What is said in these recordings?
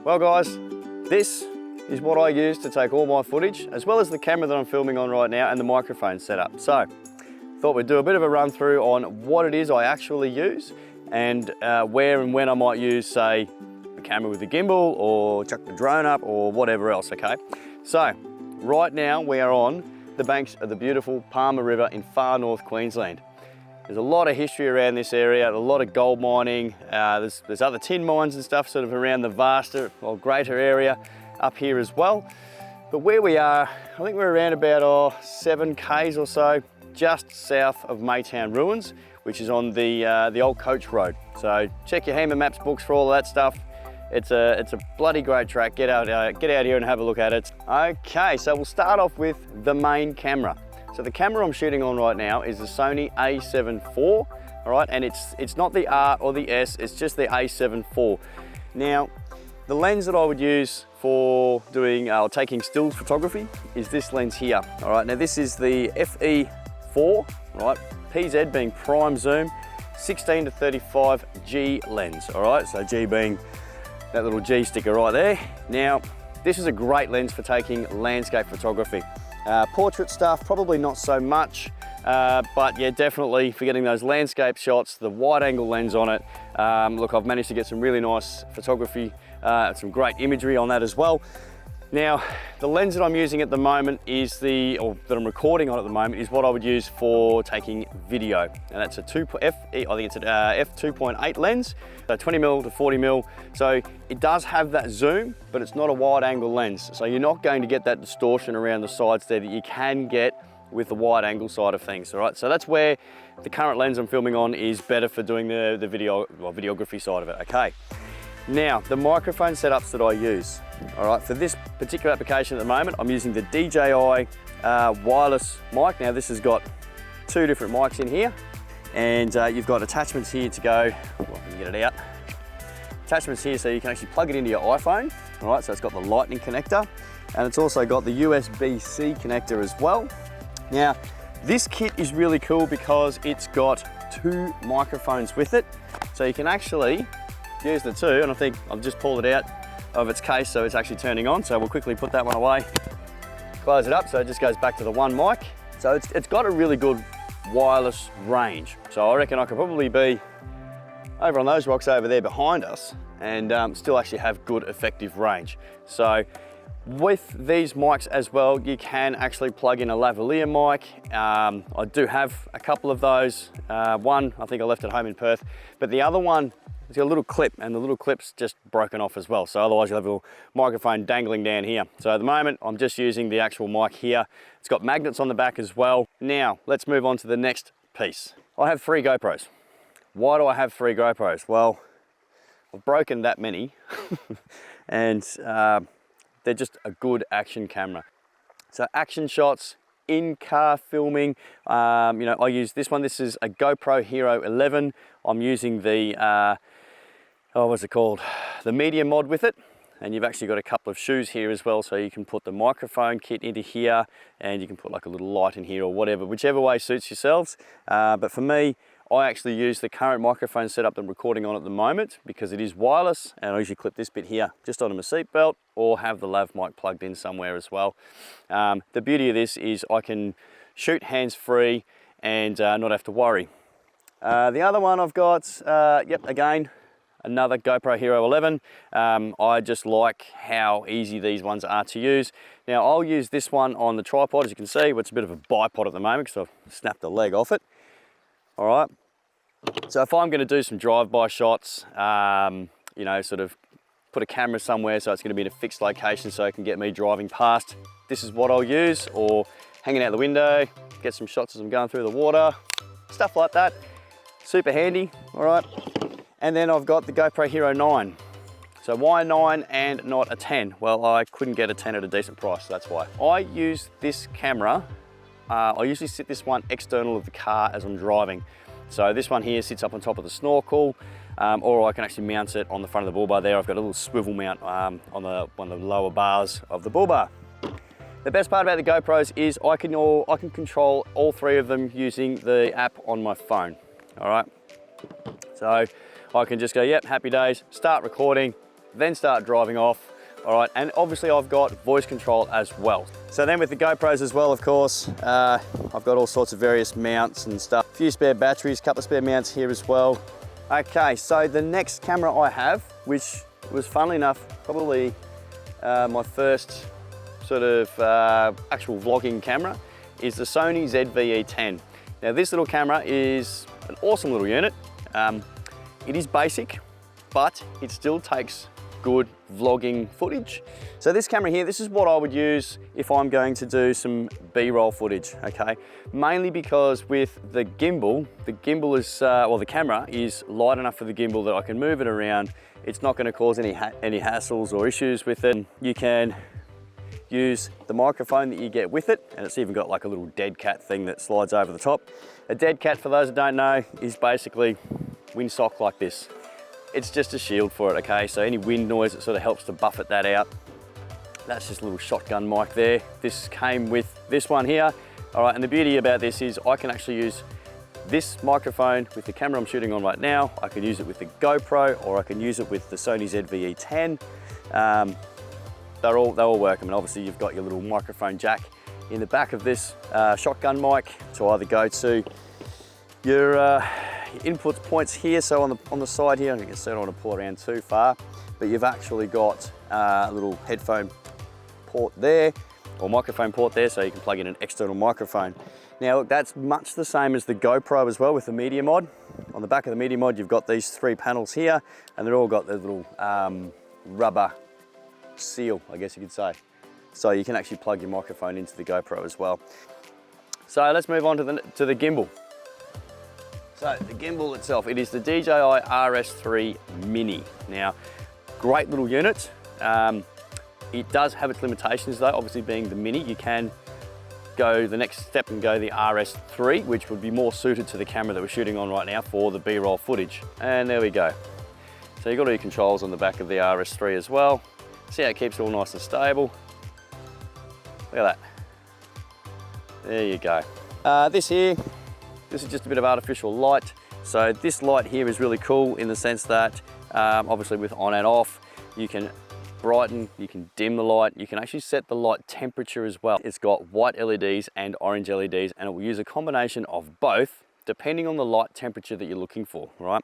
Well guys, this is what I use to take all my footage, as well as the camera that I'm filming on right now and the microphone setup. So, thought we'd do a bit of a run through on what it is I actually use and where and when I might use, say, the camera with the gimbal or chuck the drone up or whatever else, okay? So, right now we are on the banks of the beautiful Palmer River in far north Queensland. There's a lot of history around this area, a lot of gold mining. There's other tin mines and stuff sort of around the vaster or greater area up here as well. But where we are, I think we're around about 7 k's or so, just south of Maytown Ruins, which is on the old coach road. So check your Hammer Maps books for all of that stuff. It's a bloody great track. Get out here and have a look at it. Okay, so we'll start off with the main camera. So the camera I'm shooting on right now is the Sony A7 IV, all right, and it's not the R or the S, it's just the A7 IV. Now, the lens that I would use for doing taking still photography is this lens here, all right. Now this is the FE4, right, PZ being prime zoom, 16 to 35 G lens, all right. So G being that little G sticker right there. Now, this is a great lens for taking landscape photography. Portrait stuff, probably not so much, but yeah, definitely for getting those landscape shots, the wide angle lens on it. Look, I've managed to get some really nice photography, some great imagery on that as well. Now, the lens that I'm using at the moment is that I'm recording on at the moment is what I would use for taking video. And that's a f2.8 lens, so 20mm to 40mm. So it does have that zoom, but it's not a wide angle lens. So you're not going to get that distortion around the sides there that you can get with the wide angle side of things, all right? So that's where the current lens I'm filming on is better for doing the videography side of it, okay? Now, the microphone setups that I use, all right, for this particular application at the moment, I'm using the DJI wireless mic. Now, this has got 2 different mics in here, and you've got attachments here to go, well, you can get it out. Attachments here so you can actually plug it into your iPhone, all right, so it's got the lightning connector, and it's also got the USB-C connector as well. Now, this kit is really cool because it's got 2 microphones with it, so you can actually use the 2, and I think I've just pulled it out of its case so it's actually turning on. So we'll quickly put that one away, close it up so it just goes back to the 1 mic. So it's got a really good wireless range. So I reckon I could probably be over on those rocks over there behind us and still actually have good effective range. So with these mics as well, you can actually plug in a lavalier mic. I do have a couple of those. One I think I left at home in Perth, but the other one, it's got a little clip, and the little clip's just broken off as well. So otherwise you'll have a little microphone dangling down here. So at the moment, I'm just using the actual mic here. It's got magnets on the back as well. Now, let's move on to the next piece. I have 3 GoPros. Why do I have 3 GoPros? Well, I've broken that many, and they're just a good action camera. So action shots, in-car filming, you know, I use this one. This is a GoPro Hero 11. I'm using the, what's it called? The medium mod with it. And you've actually got a couple of shoes here as well, so you can put the microphone kit into here, and you can put like a little light in here or whatever, whichever way suits yourselves. But for me, I actually use the current microphone setup that I'm recording on at the moment because it is wireless, and I usually clip this bit here just onto my seatbelt or have the lav mic plugged in somewhere as well. The beauty of this is I can shoot hands-free and not have to worry. The other one I've got, yep, again, another GoPro Hero 11. I just like how easy these ones are to use. Now I'll use this one on the tripod, as you can see. It's a bit of a bipod at the moment because I've snapped the leg off it. All right. So if I'm going to do some drive-by shots, you know, sort of put a camera somewhere so it's going to be in a fixed location so it can get me driving past, this is what I'll use, or hanging out the window, get some shots as I'm going through the water, stuff like that. Super handy, all right. And then I've got the GoPro Hero 9. So why 9 and not a 10? Well, I couldn't get a 10 at a decent price, so that's why. I use this camera, I usually sit this one external of the car as I'm driving. So this one here sits up on top of the snorkel, or I can actually mount it on the front of the bull bar there. I've got a little swivel mount on one of the lower bars of the bull bar. The best part about the GoPros is I can control all 3 of them using the app on my phone, all right? So I can just go, yep, happy days, start recording, then start driving off. All right, and obviously I've got voice control as well. So then with the GoPros as well, of course, I've got all sorts of various mounts and stuff. A few spare batteries, a couple of spare mounts here as well. Okay, so the next camera I have, which was funnily enough, probably my first sort of actual vlogging camera, is the Sony ZV-E10. Now this little camera is an awesome little unit. It is basic, but it still takes good vlogging footage. So this camera here, this is what I would use if I'm going to do some B-roll footage, okay? Mainly because with the gimbal is, well, the camera is light enough for the gimbal that I can move it around. It's not gonna cause any hassles or issues with it. You can use the microphone that you get with it, and it's even got like a little dead cat thing that slides over the top. A dead cat, for those that don't know, is basically windsock like this. It's just a shield for it, okay? So any wind noise, it sort of helps to buffet that out. That's just a little shotgun mic there. This came with this one here. All right, and the beauty about this is I can actually use this microphone with the camera I'm shooting on right now. I can use it with the GoPro, or I can use it with the Sony ZV-E10. They all work. I mean, obviously you've got your little microphone jack in the back of this shotgun mic to either go to your input points here. So on the side here, I guess I don't want to pull around too far, but you've actually got a little headphone port there, or microphone port there, so you can plug in an external microphone. Now look, that's much the same as the GoPro as well with the Media Mod. On the back of the Media Mod, you've got these 3 panels here, and they're all got the little rubber seal, I guess you could say. So you can actually plug your microphone into the GoPro as well. So let's move on to the gimbal. So the gimbal itself, it is the DJI RS3 Mini. Now, great little unit. It does have its limitations though, obviously being the Mini. You can go the next step and go the RS3, which would be more suited to the camera that we're shooting on right now for the B-roll footage. And there we go. So you've got all your controls on the back of the RS3 as well. See how it keeps it all nice and stable. Look at that. There you go. This is just a bit of artificial light. So this light here is really cool in the sense that obviously with on and off, you can brighten, you can dim the light, you can actually set the light temperature as well. It's got white LEDs and orange LEDs, and it will use a combination of both depending on the light temperature that you're looking for, right?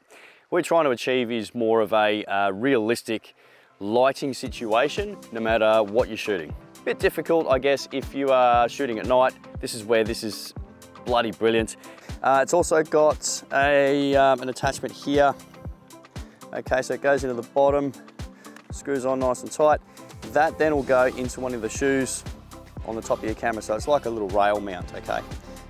What we're trying to achieve is more of a realistic lighting situation, no matter what you're shooting. A bit difficult, I guess, if you are shooting at night. This is where this is bloody brilliant. It's also got an attachment here. Okay, so it goes into the bottom, screws on nice and tight. That then will go into one of the shoes on the top of your camera. So it's like a little rail mount, okay?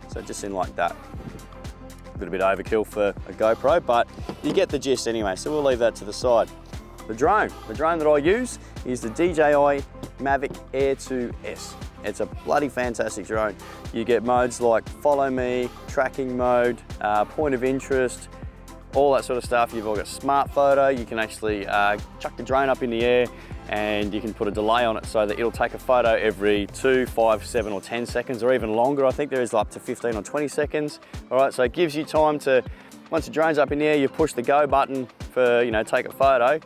So just in like that. A little bit overkill for a GoPro, but you get the gist anyway. So we'll leave that to the side. The drone that I use is the DJI Mavic Air 2S. It's a bloody fantastic drone. You get modes like follow me, tracking mode, point of interest, all that sort of stuff. You've all got smart photo. You can actually chuck the drone up in the air and you can put a delay on it so that it'll take a photo every 2, 5, 7 or 10 seconds, or even longer. I think there is up to 15 or 20 seconds. All right, so it gives you time to, once the drone's up in the air, you push the go button for, take a photo,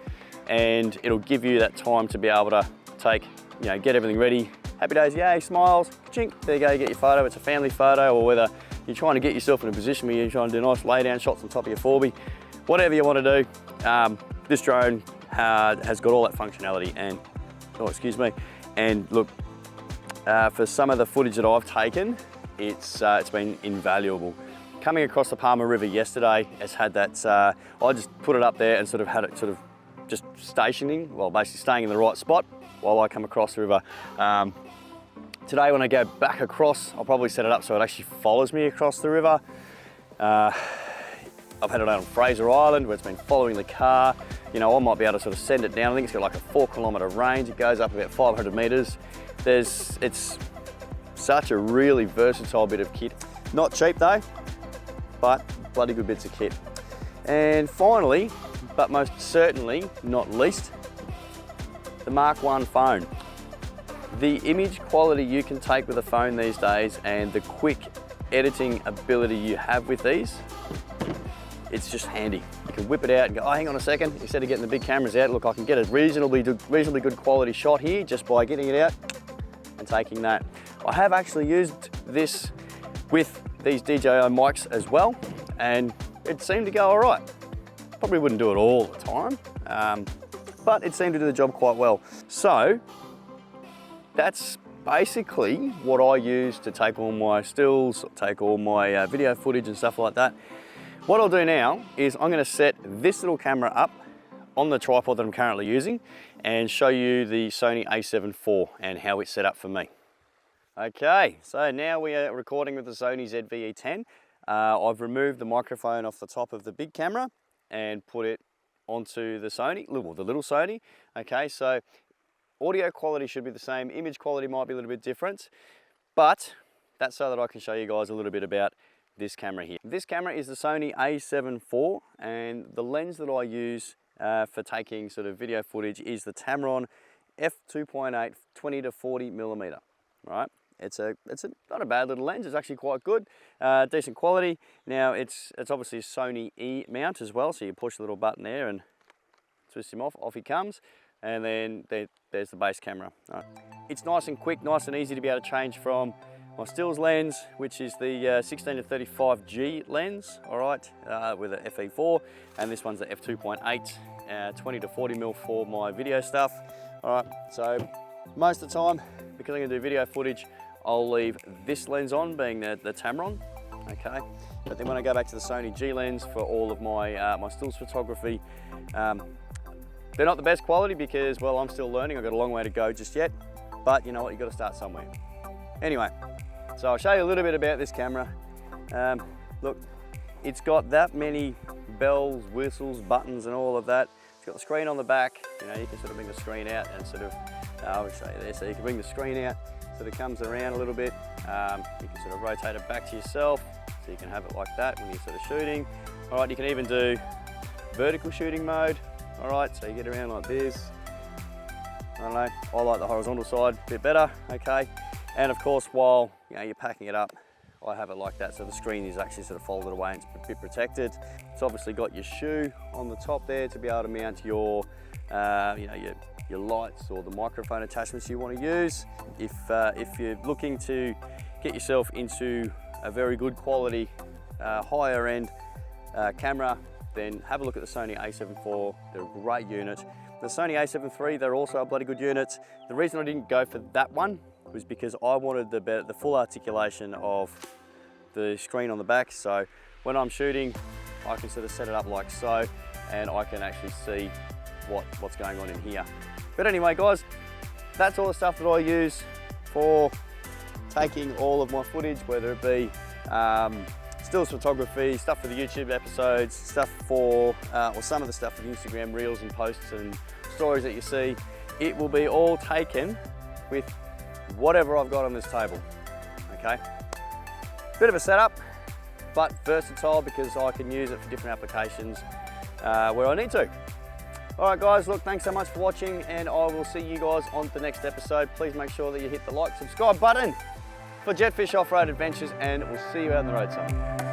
and it'll give you that time to be able to take, get everything ready. Happy days, yay, smiles, chink, there you go, you get your photo. It's a family photo, or whether you're trying to get yourself in a position where you're trying to do nice lay down shots on top of your 4B. Whatever you want to do, this drone has got all that functionality, and, oh, excuse me, and look, for some of the footage that I've taken, it's been invaluable. Coming across the Palmer River yesterday, it's had that, I just put it up there and sort of had it sort of just stationing, well, basically staying in the right spot while I come across the river. Today when I go back across, I'll probably set it up so it actually follows me across the river. I've had it out on Fraser Island where it's been following the car. I might be able to sort of send it down. I think it's got like a 4-kilometre range. It goes up about 500 metres. It's such a really versatile bit of kit. Not cheap though, but bloody good bits of kit. And finally, but most certainly not least, the Mark I phone. The image quality you can take with a phone these days and the quick editing ability you have with these it's just handy. You can whip it out and go, oh, hang on a second, instead of getting the big cameras out, look, I can get a reasonably good quality shot here just by getting it out and taking that. I have actually used this with these DJI mics as well, and it seemed to go all right. Probably wouldn't do it all the time, but it seemed to do the job quite well. So that's basically what I use to take all my stills, take all my video footage and stuff like that. What I'll do now is I'm going to set this little camera up on the tripod that I'm currently using and show you the Sony a7 IV and how it's set up for me. Okay, so now we are recording with the Sony ZV-E10. I've removed the microphone off the top of the big camera and put it onto the Sony, well, the little Sony. Okay, so audio quality should be the same, image quality might be a little bit different, but that's so that I can show you guys a little bit about this camera here. This camera is the Sony a7 IV, and the lens that I use for taking sort of video footage is the Tamron f2.8 20 to 40 millimeter, right? It's not a bad little lens, it's actually quite good, decent quality. Now it's obviously a Sony E mount as well, so you push the little button there and twist him off he comes, and then there's the base camera. Right. It's nice and quick, nice and easy to be able to change from my stills lens, which is the 16 to 35G lens, all right, with a FE4, and this one's the f2.8, 20 to 40 mil for my video stuff. All right, so most of the time, because I'm gonna do video footage, I'll leave this lens on, being the Tamron, okay? But then when I go back to the Sony G lens for all of my, my stills photography, they're not the best quality because, well, I'm still learning. I've got a long way to go just yet, but you know what, you've got to start somewhere. Anyway, so I'll show you a little bit about this camera. Look, it's got that many bells, whistles, buttons and all of that. It's got the screen on the back. You know, you can sort of bring the screen out and sort of, I'll show you there. So you can bring the screen out, so it comes around a little bit. You can sort of rotate it back to yourself, so you can have it like that when you're sort of shooting. All right, you can even do vertical shooting mode. All right, so you get around like this. I don't know, I like the horizontal side a bit better, okay? And of course, while you're packing it up, I have it like that, so the screen is actually sort of folded away and it's a bit protected. It's obviously got your shoe on the top there to be able to mount your, your lights or the microphone attachments you want to use. If you're looking to get yourself into a very good quality, higher end camera, then have a look at the Sony a7 IV. They're a great unit. The Sony a7 III, they're also a bloody good unit. The reason I didn't go for that one was because I wanted the full articulation of the screen on the back. So when I'm shooting, I can sort of set it up like so, and I can actually see what's going on in here. But anyway, guys, that's all the stuff that I use for taking all of my footage, whether it be stills photography, stuff for the YouTube episodes, stuff for, or some of the stuff for the Instagram reels and posts and stories that you see. It will be all taken with whatever I've got on this table, okay? Bit of a setup, but versatile because I can use it for different applications where I need to. All right, guys, look, thanks so much for watching, and I will see you guys on the next episode. Please make sure that you hit the like, subscribe button for Jetfish Off-Road Adventures, and we'll see you out on the roadside.